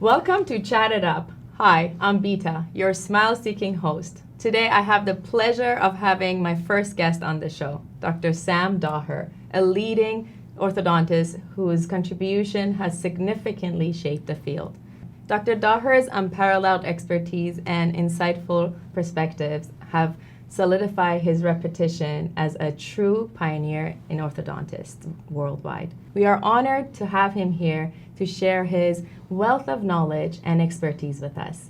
Welcome to Chat It Up. Hi, I'm Bita, your smile-seeking host. Today I have the pleasure of having my first guest on the show, Dr. Sam Daher, a leading orthodontist whose contribution has significantly shaped the field. Dr. Daher's unparalleled expertise and insightful perspectives have solidified his reputation as a true pioneer in orthodontists worldwide. We are honored to have him here to share his wealth of knowledge and expertise with us.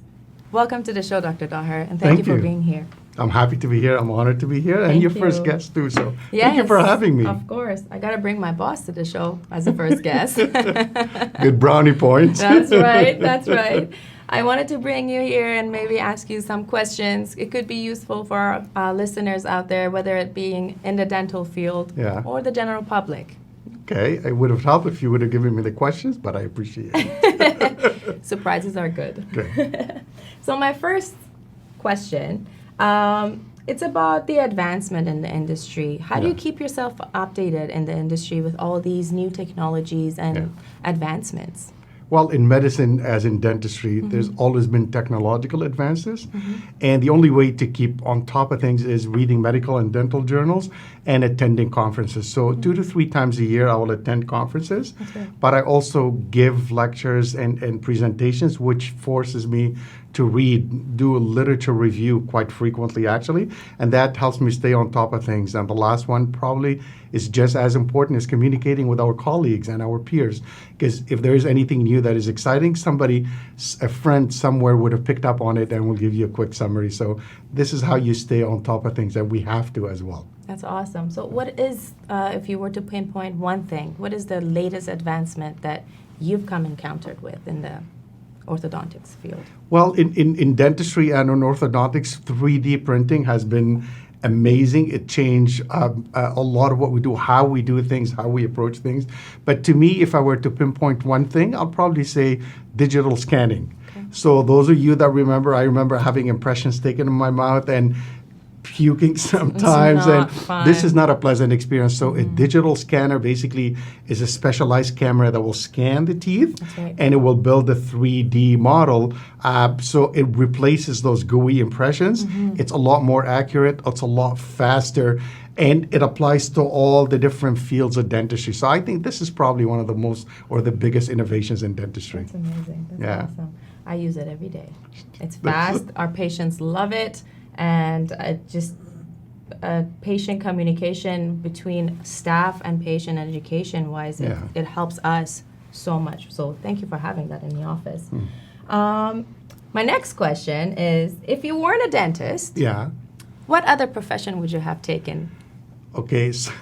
Welcome to the show, Dr. Daher, and thank you for being here. I'm happy to be here. I'm honored to be here. And your first guest too, so thank you for having me. Of course. I got to bring my boss to the show as a first guest. Good brownie points. That's right. I wanted to bring you here and maybe ask you some questions. It could be useful for our listeners out there, whether it be in the dental field or the general public. Okay, it would have helped if you would have given me the questions, but I appreciate it. Surprises are good. Okay. So my first question, it's about the advancement in the industry. How do you keep yourself updated in the industry with all these new technologies and advancements? Well, in medicine, as in dentistry, there's always been technological advances. And the only way to keep on top of things is reading medical and dental journals and attending conferences. So 2 to 3 times a year, I will attend conferences. But I also give lectures and presentations, which forces me to do a literature review quite frequently, actually. And that helps me stay on top of things. And the last one probably is just as important as communicating with our colleagues and our peers. Because if there is anything new that is exciting, a friend somewhere would have picked up on it and will give you a quick summary. So this is how you stay on top of things, and we have to as well. That's awesome. So what is, if you were to pinpoint one thing, what is the latest advancement that you've encountered with in the orthodontics field? Well, in dentistry and in orthodontics, 3D printing has been amazing. It changed a lot of what we do, how we do things, how we approach things. But to me, if I were to pinpoint one thing, I'll probably say digital scanning. Okay. So those of you that I remember having impressions taken in my mouth and puking sometimes, and this is not a pleasant experience. So a digital scanner basically is a specialized camera that will scan the teeth, and it will build a 3D model. So it replaces those gooey impressions. It's a lot more accurate. It's a lot faster. And it applies to all the different fields of dentistry. So I think this is probably one of the most or the biggest innovations in dentistry. That's amazing. That's awesome. I use it every day. It's fast. Our patients love it. And patient communication between staff and patient education-wise, it helps us so much. So thank you for having that in the office. My next question is, if you weren't a dentist, what other profession would you have taken? Okay, so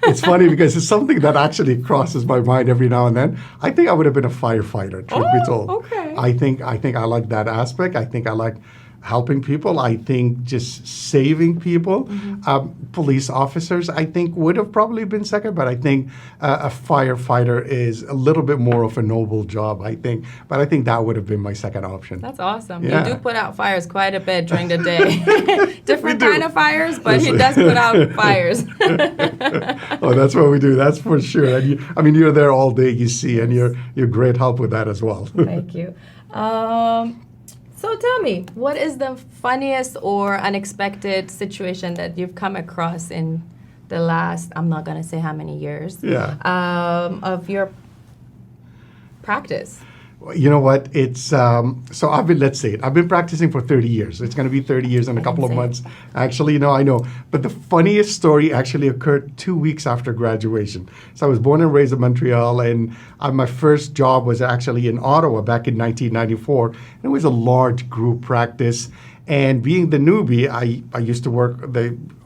it's funny because it's something that actually crosses my mind every now and then. I think I would have been a firefighter, truth be told. Okay. I think I like that aspect. I think I like helping people. I think just saving people. Police officers, I think, would have probably been second, but I think a firefighter is a little bit more of a noble job, I think. But I think that would have been my second option. That's awesome. Yeah. You do put out fires quite a bit during the day. Different kind of fires, but he does put out fires. Oh, that's what we do. That's for sure. And you're there all day, you see, and you're great help with that as well. Thank you. So tell me, what is the funniest or unexpected situation that you've come across in the last, I'm not going to say how many years, of your practice? You know what? It's so I've been practicing for 30 years. It's going to be 30 years in a couple of months. Actually, I know. But the funniest story actually occurred 2 weeks after graduation. So I was born and raised in Montreal, and my first job was actually in Ottawa back in 1994. And it was a large group practice. And being the newbie, I used to work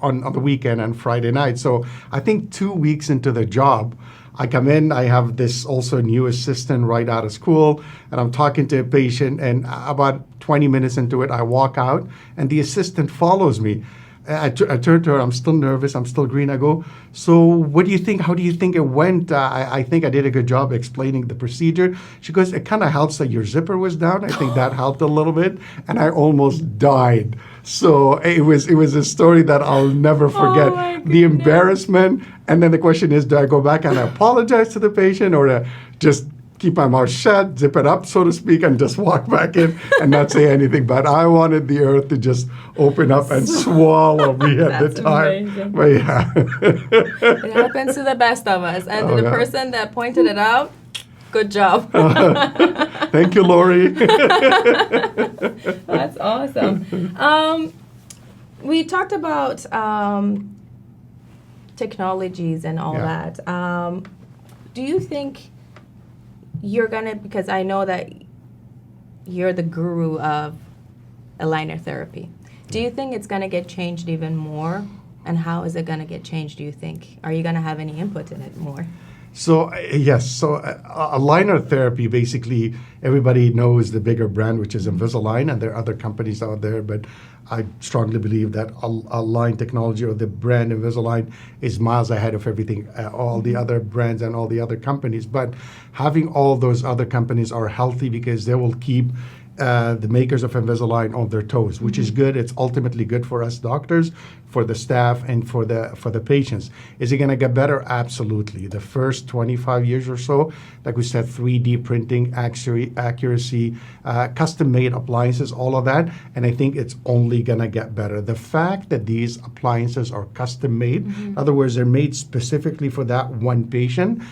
on the weekend and Friday night. So I think 2 weeks into the job, I come in, I have this also new assistant right out of school, and I'm talking to a patient, and about 20 minutes into it, I walk out, and the assistant follows me. I turn to her, I'm still nervous, I'm still green. I go, so what do you think? How do you think it went? I think I did a good job explaining the procedure. She goes, it kind of helps that your zipper was down. I think that helped a little bit. And I almost died. So it was a story that I'll never forget. Oh, the embarrassment. And then the question is, do I go back and apologize to the patient, or just keep my mouth shut, zip it up, so to speak, and just walk back in and not say anything. But I wanted the earth to just open up and swallow me at the time. Amazing. But yeah. It happens to the best of us. And Oh, the yeah. person that pointed it out, good job. Thank you, Lori. That's awesome. We talked about technologies and all Yeah. that. Do you think you're gonna, because I know that you're the guru of aligner therapy, do you think it's gonna get changed even more? And how is it gonna get changed, do you think? Are you gonna have any input in it more? So yes, so aligner therapy, basically everybody knows the bigger brand, which is Invisalign, and there are other companies out there, but I strongly believe that Align Technology, or the brand Invisalign, is miles ahead of everything, all the other brands and all the other companies. But having all those other companies are healthy because they will keep the makers of Invisalign on their toes, which is good. It's ultimately good for us doctors, for the staff, and for the patients. Is it going to get better? Absolutely. The first 25 years or so, like we said, 3D printing, accuracy, custom-made appliances, all of that, and I think it's only going to get better. The fact that these appliances are custom-made, in other words, they're made specifically for that one patient,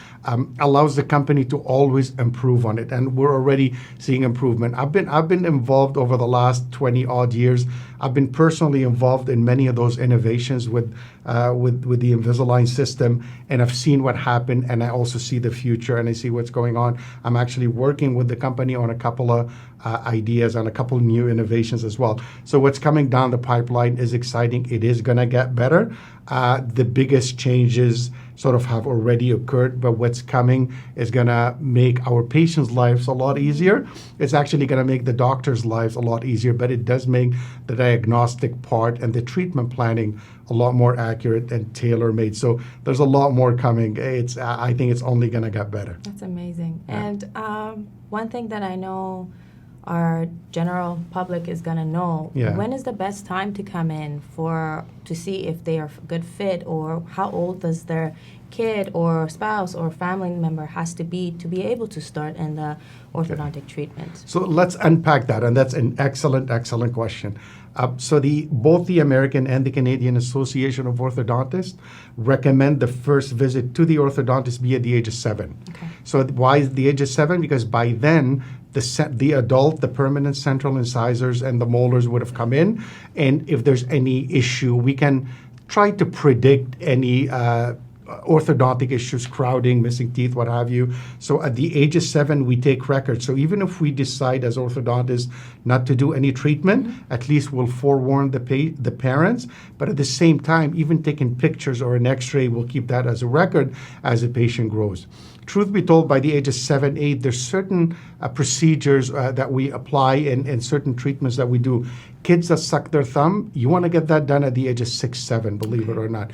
allows the company to always improve on it, and we're already seeing improvement. I've been involved over the last 20 odd years. I've been personally involved in many of those innovations with the Invisalign system, and I've seen what happened, and I also see the future, and I see what's going on. I'm actually working with the company on a couple of ideas and a couple of new innovations as well. So what's coming down the pipeline is exciting. It is going to get better. The biggest changes sort of have already occurred, but what's coming is going to make our patients' lives a lot easier. It's actually going to make the doctors' lives a lot easier, but it does make the diagnostic part and the treatment planning a lot more accurate and tailor-made. So there's a lot more coming. I think it's only going to get better. That's amazing. Yeah. And one thing that I know our general public is going to know, Yeah. when is the best time to come in to see if they are a good fit, or how old does their kid or spouse or family member has to be able to start in the orthodontic treatment? So let's unpack that, and that's an excellent question. So both the American and the Canadian Association of Orthodontists recommend the first visit to the orthodontist be at the age of 7. Okay. So why the age of 7? Because by then, the adult, the permanent central incisors, and the molars would have come in, and if there's any issue, we can try to predict any orthodontic issues, crowding, missing teeth, what have you. So at the age of 7, we take records. So even if we decide as orthodontists not to do any treatment, at least we'll forewarn the parents. But at the same time, even taking pictures or an x-ray, we'll keep that as a record as the patient grows. Truth be told, by the age of 7, 8, there's certain procedures that we apply and certain treatments that we do. Kids that suck their thumb, you want to get that done at the age of 6, 7, believe it or not.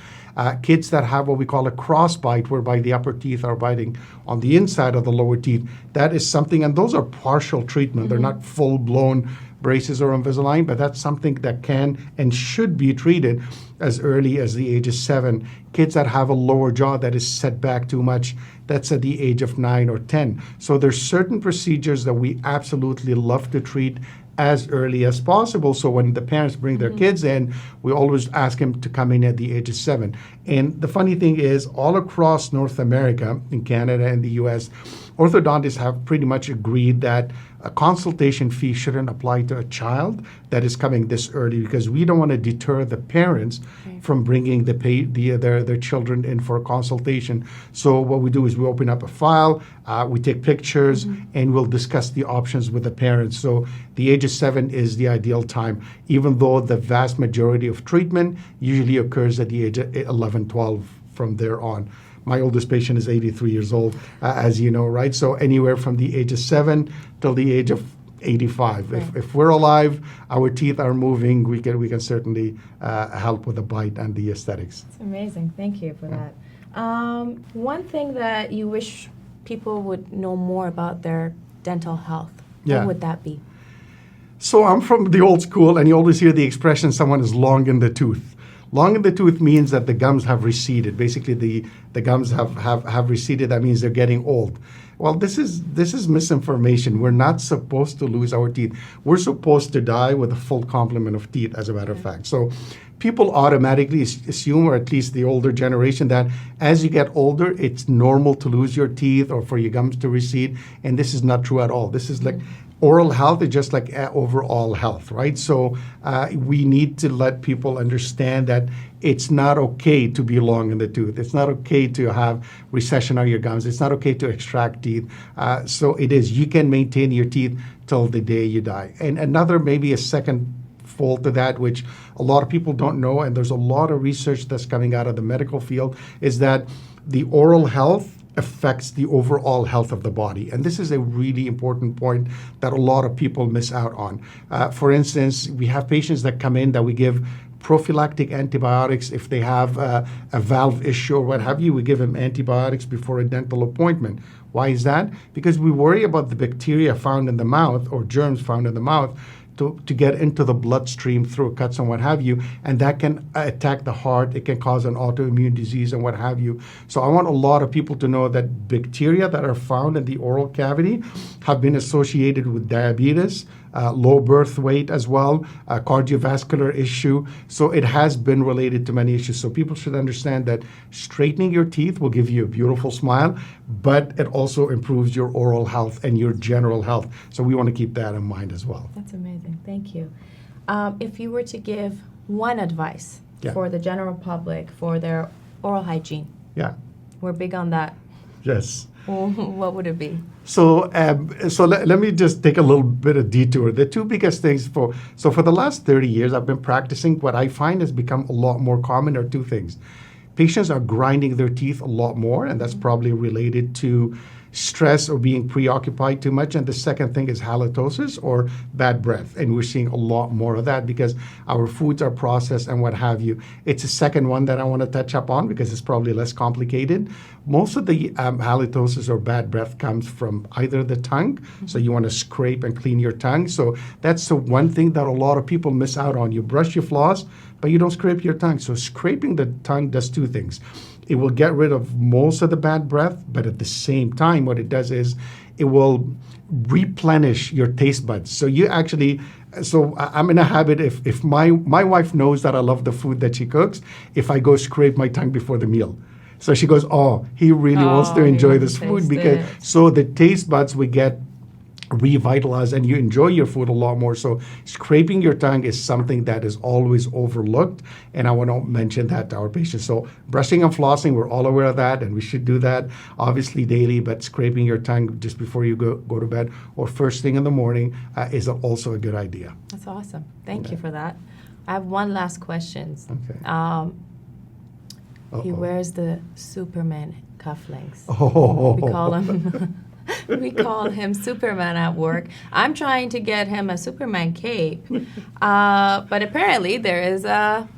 Kids that have what we call a crossbite, whereby the upper teeth are biting on the inside of the lower teeth, that is something, and those are partial treatment. They're not full-blown braces or Invisalign, but that's something that can and should be treated as early as the age of 7. Kids that have a lower jaw that is set back too much, that's at the age of 9 or 10. So there's certain procedures that we absolutely love to treat as early as possible. So when the parents bring their kids in, we always ask them to come in at the age of 7. And the funny thing is, all across North America, in Canada and the US, orthodontists have pretty much agreed that a consultation fee shouldn't apply to a child that is coming this early, because we don't want to deter the parents from bringing their children in for a consultation. So what we do is we open up a file, we take pictures, and we'll discuss the options with the parents. So the age of 7 is the ideal time, even though the vast majority of treatment usually occurs at the age of 11, 12 from there on. My oldest patient is 83 years old, as you know, right? So anywhere from the age of 7 till the age of 85. Right. If we're alive, our teeth are moving, we can certainly help with the bite and the aesthetics. It's amazing. Thank you for that. One thing that you wish people would know more about their dental health, Yeah. what would that be? So I'm from the old school, and you always hear the expression, someone is long in the tooth. Long in the tooth means that the gums have receded. Basically, the gums have receded. That means they're getting old. Well, this is misinformation. We're not supposed to lose our teeth. We're supposed to die with a full complement of teeth, as a matter of fact. So people automatically assume, or at least the older generation, that as you get older, it's normal to lose your teeth or for your gums to recede. And this is not true at all. This is like oral health is just like overall health, right? So we need to let people understand that it's not okay to be long in the tooth. It's not okay to have recession on your gums. It's not okay to extract teeth. So it is. You can maintain your teeth till the day you die. And another, maybe a second fold to that, which a lot of people don't know, and there's a lot of research that's coming out of the medical field, is that the oral health affects the overall health of the body. And this is a really important point that a lot of people miss out on. For instance, we have patients that come in that we give prophylactic antibiotics if they have a valve issue or what have you. We give them antibiotics before a dental appointment. Why is that? Because we worry about the bacteria found in the mouth or germs found in the mouth to get into the bloodstream through cuts and what have you, and that can attack the heart. It can cause an autoimmune disease and what have you. So I want a lot of people to know that bacteria that are found in the oral cavity have been associated with diabetes, low birth weight as well, cardiovascular issue. So it has been related to many issues. So people should understand that straightening your teeth will give you a beautiful smile, but it also improves your oral health and your general health. So we want to keep that in mind as well. That's amazing. Thank you. If you were to give one advice for the general public for their oral hygiene, we're big on that. Yes. What would it be? So let me just take a little bit of detour. The two biggest things for the last 30 years, I've been practicing. What I find has become a lot more common are two things. Patients are grinding their teeth a lot more, and that's probably related to stress or being preoccupied too much. And the second thing is halitosis or bad breath. And we're seeing a lot more of that because our foods are processed and what have you. It's a second one that I want to touch up on because it's probably less complicated. Most of the halitosis or bad breath comes from either the tongue. So you want to scrape and clean your tongue. So that's the one thing that a lot of people miss out on. You brush your floss, but you don't scrape your tongue. So scraping the tongue does two things. It will get rid of most of the bad breath, but at the same time, what it does is it will replenish your taste buds. So you actually, so I'm in a habit, if my wife knows that I love the food that she cooks, if I go scrape my tongue before the meal. So she goes, oh, he really wants to enjoy this food because, so the taste buds we get revitalized and you enjoy your food a lot more. So scraping your tongue is something that is always overlooked, and I want to mention that to our patients. So brushing and flossing, we're all aware of that, and we should do that obviously daily, but scraping your tongue just before you go to bed or first thing in the morning is also a good idea. That's awesome. Thank you for that. I have one last question. Okay. He wears the Superman cufflinks. Oh. We call him we call him Superman at work. I'm trying to get him a Superman cape, but apparently there is a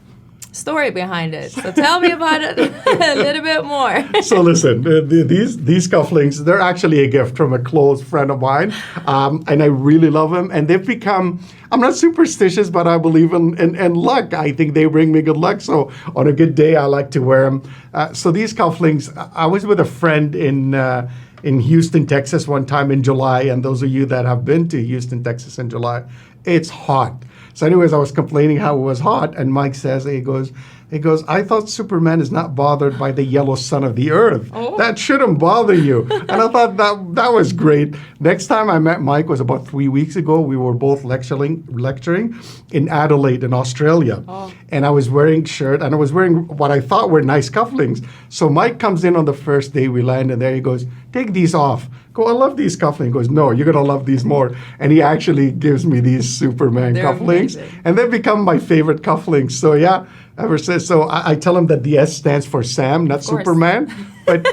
story behind it. So tell me about it a little bit more. So listen, these cufflinks, they're actually a gift from a close friend of mine, and I really love them. And they've become, I'm not superstitious, but I believe in luck. I think they bring me good luck. So on a good day, I like to wear them. So these cufflinks, I was with a friend in Houston, Texas one time in July. And those of you that have been to Houston, Texas in July, it's hot. So anyways, I was complaining how it was hot. And Mike says, he goes, I thought Superman is not bothered by the yellow sun of the earth. Oh. That shouldn't bother you. And I thought that was great. Next time I met Mike was about 3 weeks ago. We were both lecturing in Adelaide in Australia. Oh. And I was wearing shirt and I was wearing what I thought were nice cufflinks. So Mike comes in on the first day we land and there he goes, take these off. Go, I love these cufflinks. He goes, no, you're going to love these more. And he actually gives me these Superman cufflinks. Amazing. And they've become my favorite cufflinks. So yeah, ever since. So I tell him that the S stands for Sam, not Superman. But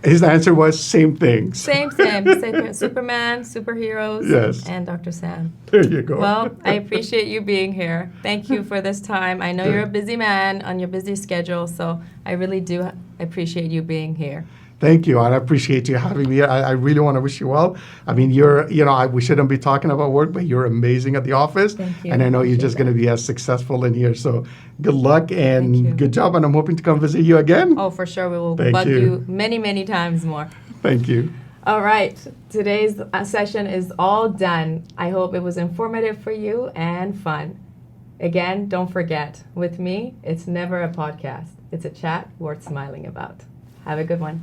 his answer was same thing. Same. Superman, superheroes, yes. And Dr. Sam. There you go. Well, I appreciate you being here. Thank you for this time. I know you're a busy man on your busy schedule, so I really do appreciate you being here. Thank you. I appreciate you having me. I really want to wish you well. I mean, we shouldn't be talking about work, but you're amazing at the office. Thank you. And I know you're just Appreciate going to be as successful in here. So good luck Thank and you. good job. And I'm hoping to come visit you again. Oh, for sure. We will Thank bug you. you many, many times more. Thank you. All right. Today's session is all done. I hope it was informative for you and fun. Again, don't forget, with me, it's never a podcast. It's a chat worth smiling about. Have a good one.